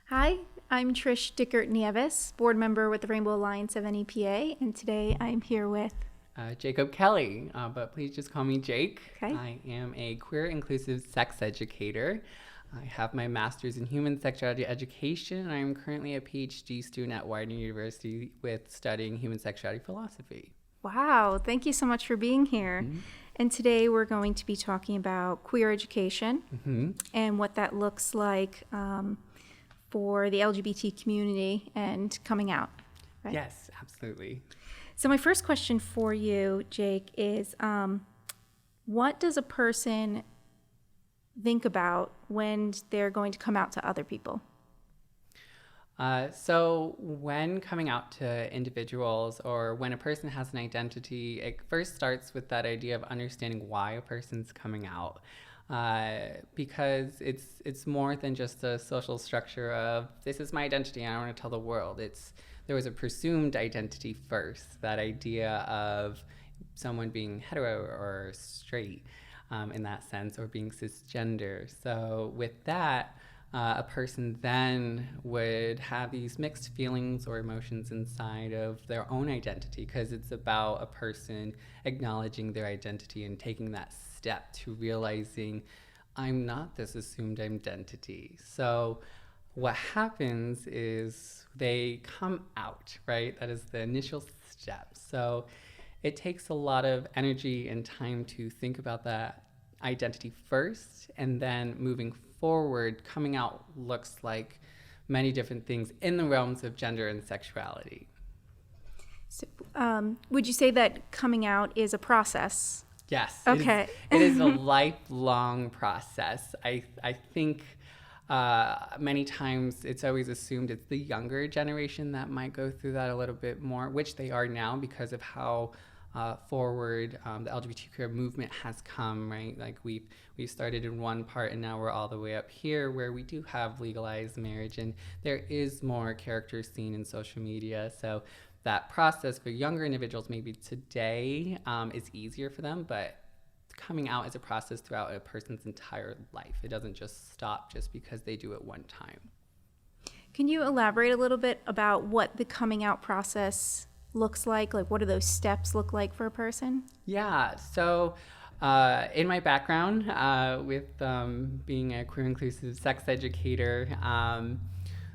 Hi, I'm Trish Dickert-Nieves, board member with the Rainbow Alliance of NEPA, and today I'm here with Jacob Kelley, but please just call me Jake. Okay. I am a queer inclusive sex educator. I have my master's in human sexuality education, and I am currently a PhD student at Widener University with studying human sexuality philosophy. Wow, thank you so much for being here. Mm-hmm. And today we're going to be talking about queer education Mm-hmm. and what that looks like for the LGBT community and coming out. Right? Yes, absolutely. So my first question for you, Jake, is what does a person think about when they're going to come out to other people? So when coming out to individuals or when a person has an identity, it first starts with that idea of understanding why a person's coming out. Because it's more than just a social structure of this is my identity and I want to tell the world. There was a presumed identity first, that idea of someone being hetero or straight in that sense, or being cisgender. So with that, a person then would have these mixed feelings or emotions inside of their own identity, because it's about a person acknowledging their identity and taking that step to realizing I'm not this assumed identity. So what happens is they come out, right? That is the initial step. So it takes a lot of energy and time to think about that identity first, and then moving forward, coming out looks like many different things in the realms of gender and sexuality. So, would you say that coming out is a process? Yes. Okay. It is a lifelong process. I think many times it's always assumed it's the younger generation that might go through that a little bit more, which they are now because of how forward the LGBTQ movement has come, right? Like we started in one part and now we're all the way up here where we do have legalized marriage, and there is more characters seen in social media. So that process for younger individuals maybe today is easier for them, but coming out is a process throughout a person's entire life. It doesn't just stop just because they do it one time. Can you elaborate a little bit about what the coming out process looks like? Like, what do those steps look like for a person? Yeah, so in my background with being a queer inclusive sex educator,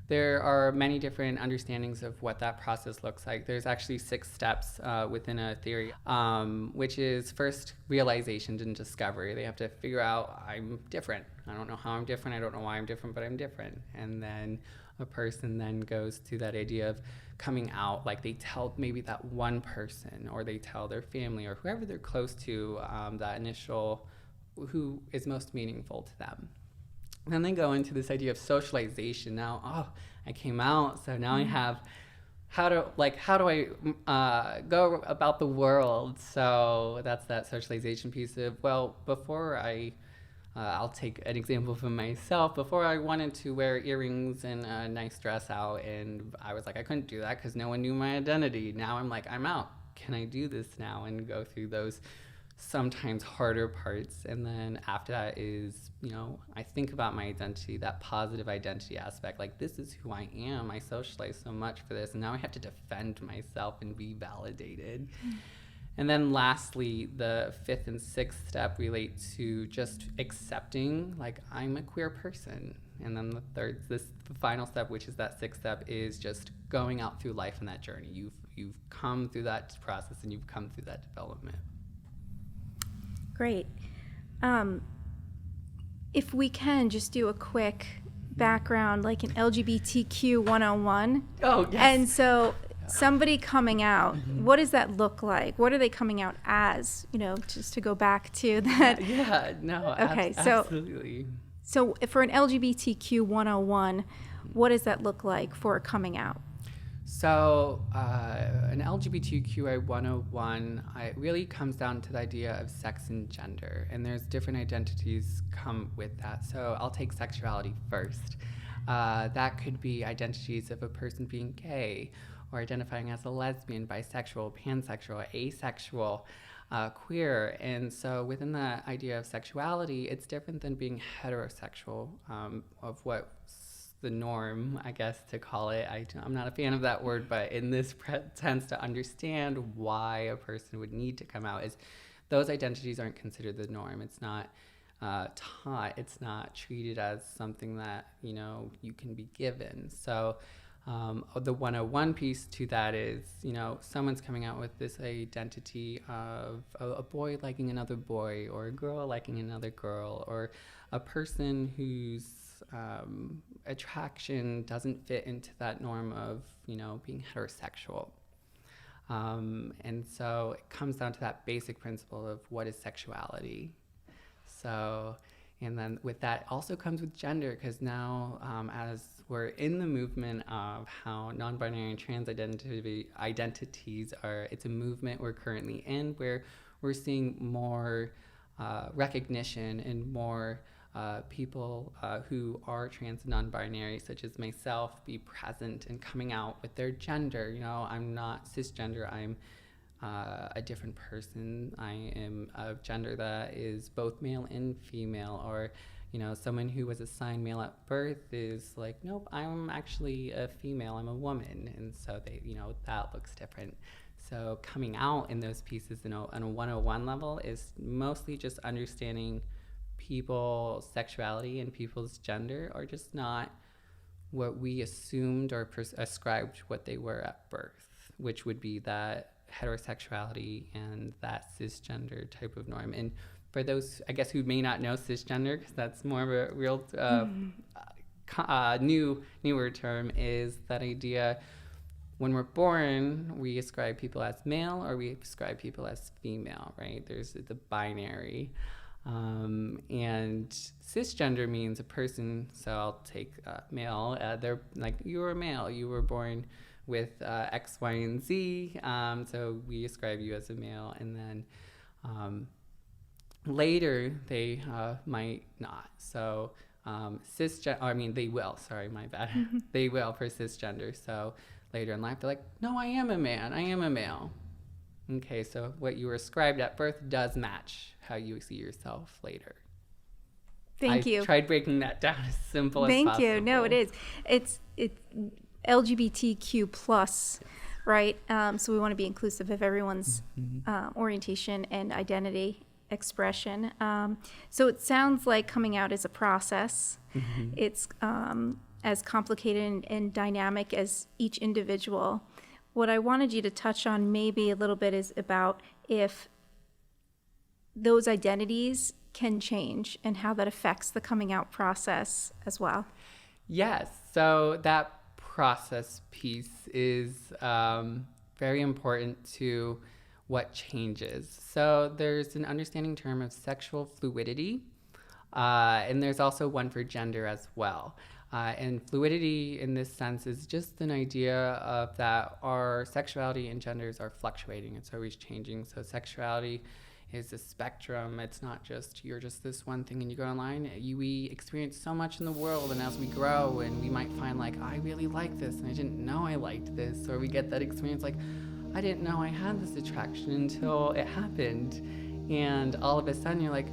there are many different understandings of what that process looks like. There's actually 6 steps within a theory, which is first realization and discovery. They have to figure out I'm different. I don't know how I'm different. I don't know why I'm different, but I'm different. And then a person then goes to that idea of coming out, like they tell maybe that one person, or they tell their family or whoever they're close to, that initial, who is most meaningful to them. And then they go into this idea of socialization. Now, I came out, so now I have how do I go about the world? So that's that socialization piece of, well, before I'll take an example from myself. Before I wanted to wear earrings and a nice dress out, and I was like, I couldn't do that because no one knew my identity. Now I'm like, I'm out. Can I do this now? And go through those sometimes harder parts. And then after that is, I think about my identity, that positive identity aspect. Like, this is who I am. I socialize so much for this, and now I have to defend myself and be validated. And then lastly, the 5th and 6th step relate to just accepting, like, I'm a queer person. And then the final step, which is that 6th step, is just going out through life in that journey. You've come through that process and you've come through that development. Great. If we can just do a quick background, like an LGBTQ 101. Oh, yes. And so somebody coming out, what does that look like? What are they coming out as? Just to go back to that. Yeah, no, Okay, absolutely. So for an LGBTQ 101, what does that look like for coming out? So an LGBTQI 101, it really comes down to the idea of sex and gender, and there's different identities come with that. So I'll take sexuality first. That could be identities of a person being gay or identifying as a lesbian, bisexual, pansexual, asexual, queer. And so within the idea of sexuality, it's different than being heterosexual, of what's the norm, I guess, to call it. I'm not a fan of that word, but in this sense, to understand why a person would need to come out is those identities aren't considered the norm. It's not taught. It's not treated as something that, you can be given. So the 101 piece to that is, someone's coming out with this identity of a boy liking another boy, or a girl liking another girl, or a person whose attraction doesn't fit into that norm of, being heterosexual. And so it comes down to that basic principle of what is sexuality. So, and then with that also comes with gender, because now as we're in the movement of how non-binary and trans identities are, it's a movement we're currently in where we're seeing more recognition and more people who are trans and non-binary, such as myself, be present and coming out with their gender. I'm not cisgender, I'm a different person. I am of gender that is both male and female, or someone who was assigned male at birth is like, nope, I'm actually a female, I'm a woman. And so they, that looks different. So coming out in those pieces, on a 101 level is mostly just understanding people's sexuality and people's gender are just not what we assumed or ascribed what they were at birth, which would be that heterosexuality and that cisgender type of norm. And for those, I guess, who may not know cisgender, because that's more of a real newer term, is that idea when we're born, we ascribe people as male or we ascribe people as female, right? There's the binary. And cisgender means a person, so I'll take male, they're like, you were a male, you were born with X, Y, and Z, so we ascribe you as a male, and then later they might not. So they will, sorry, my bad. They will for cisgender. So later in life, they're like, no, I am a man, I am a male. Okay, so what you were ascribed at birth does match how you see yourself later. Thank you. I tried breaking that down as simple as possible. Thank you. No, it is. It's LGBTQ plus, right? So we want to be inclusive of everyone's orientation and identity expression. So it sounds like coming out is a process. It's as complicated and dynamic as each individual. What I wanted you to touch on maybe a little bit is about if those identities can change and how that affects the coming out process as well. Yes, so that process piece is very important to what changes. So there's an understanding term of sexual fluidity, and there's also one for gender as well. And fluidity in this sense is just an idea of that our sexuality and genders are fluctuating. It's always changing. So sexuality is a spectrum. It's not just you're just this one thing and you go online. We experience so much in the world, and as we grow, and we might find like, I really like this and I didn't know I liked this, or we get that experience like, I didn't know I had this attraction until it happened, and all of a sudden you're like,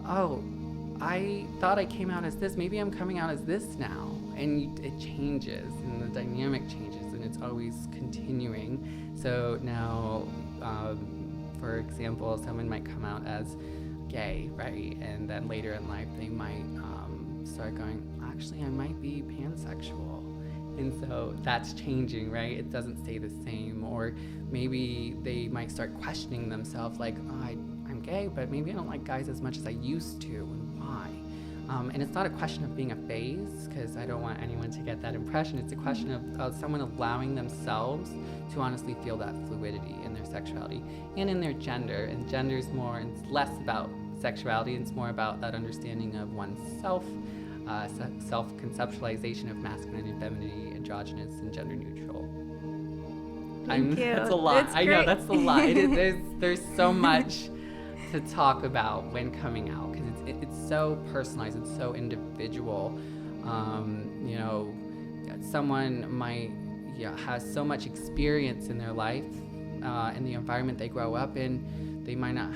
oh, I thought I came out as this, maybe I'm coming out as this now. And it changes, and the dynamic changes, and it's always continuing. So now, for example, someone might come out as gay, right? And then later in life, they might start going, actually, I might be pansexual. And so that's changing, right? It doesn't stay the same. Or maybe they might start questioning themselves, like, oh, I'm gay, but maybe I don't like guys as much as I used to, and why? And it's not a question of being a phase, because I don't want anyone to get that impression. It's a question of someone allowing themselves to honestly feel that fluidity in their sexuality and in their gender. And gender is more, and it's less about sexuality, it's more about that understanding of oneself, self-conceptualization of masculine and femininity, androgynous and gender neutral. Thank you. That's a lot. That's I know, great. that's a lot. There's so much to talk about when coming out, because it's so personalized, it's so individual. You know, someone might has so much experience in their life, in the environment they grow up in, they might not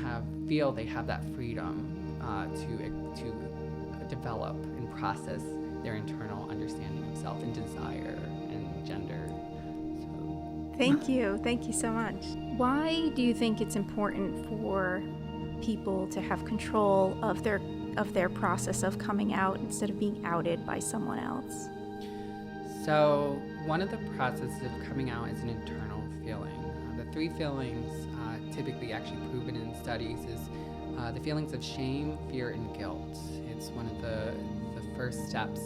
feel they have that freedom to develop and process their internal understanding of self and desire and gender. Thank you so much. Why do you think it's important for people to have control of their process of coming out instead of being outed by someone else? So one of the processes of coming out is an internal feeling. The three feelings typically actually proven in studies is the feelings of shame, fear, and guilt. It's one of the first steps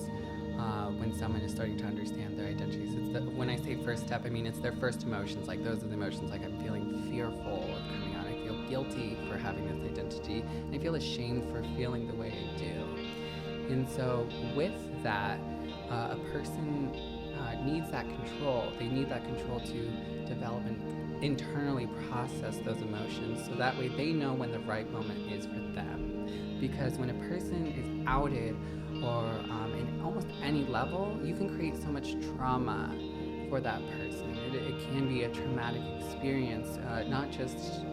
when someone is starting to understand their identities. When I say first step, I mean it's their first emotions. Like, those are the emotions, like, I'm feeling fearful of coming out. I feel guilty for having this identity, and I feel ashamed for feeling the way I do. And so with that, a person needs that control. They need that control to develop and internally process those emotions, so that way they know when the right moment is for them. Because when a person is outed, or in almost any level, you can create so much trauma for that person. It can be a traumatic experience, not just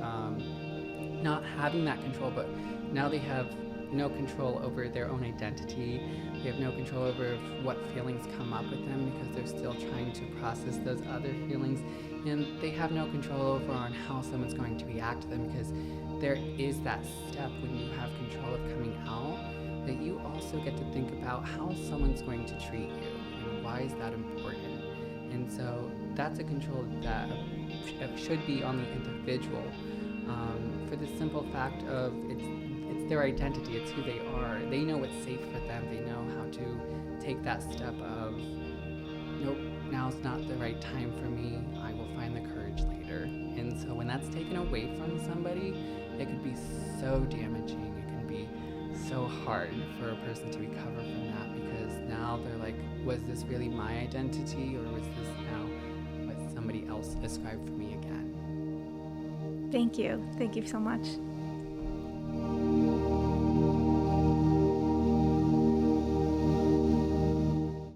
not having that control, but now they have no control over their own identity. They have no control over what feelings come up with them, because they're still trying to process those other feelings, and they have no control over on how someone's going to react to them, because there is that step when you have control of coming out, that you also get to think about how someone's going to treat you, and why is that important. And so that's a control that should be on the individual, for the simple fact of it's their identity, it's who they are. They know what's safe for them. They know how to take that step of, nope, now's not the right time for me. I will find the courage later. And so when that's taken away from somebody, it could be so damaging. It can be so hard for a person to recover from that, because now they're like, was this really my identity, or was this now what somebody else described for me again? Thank you so much.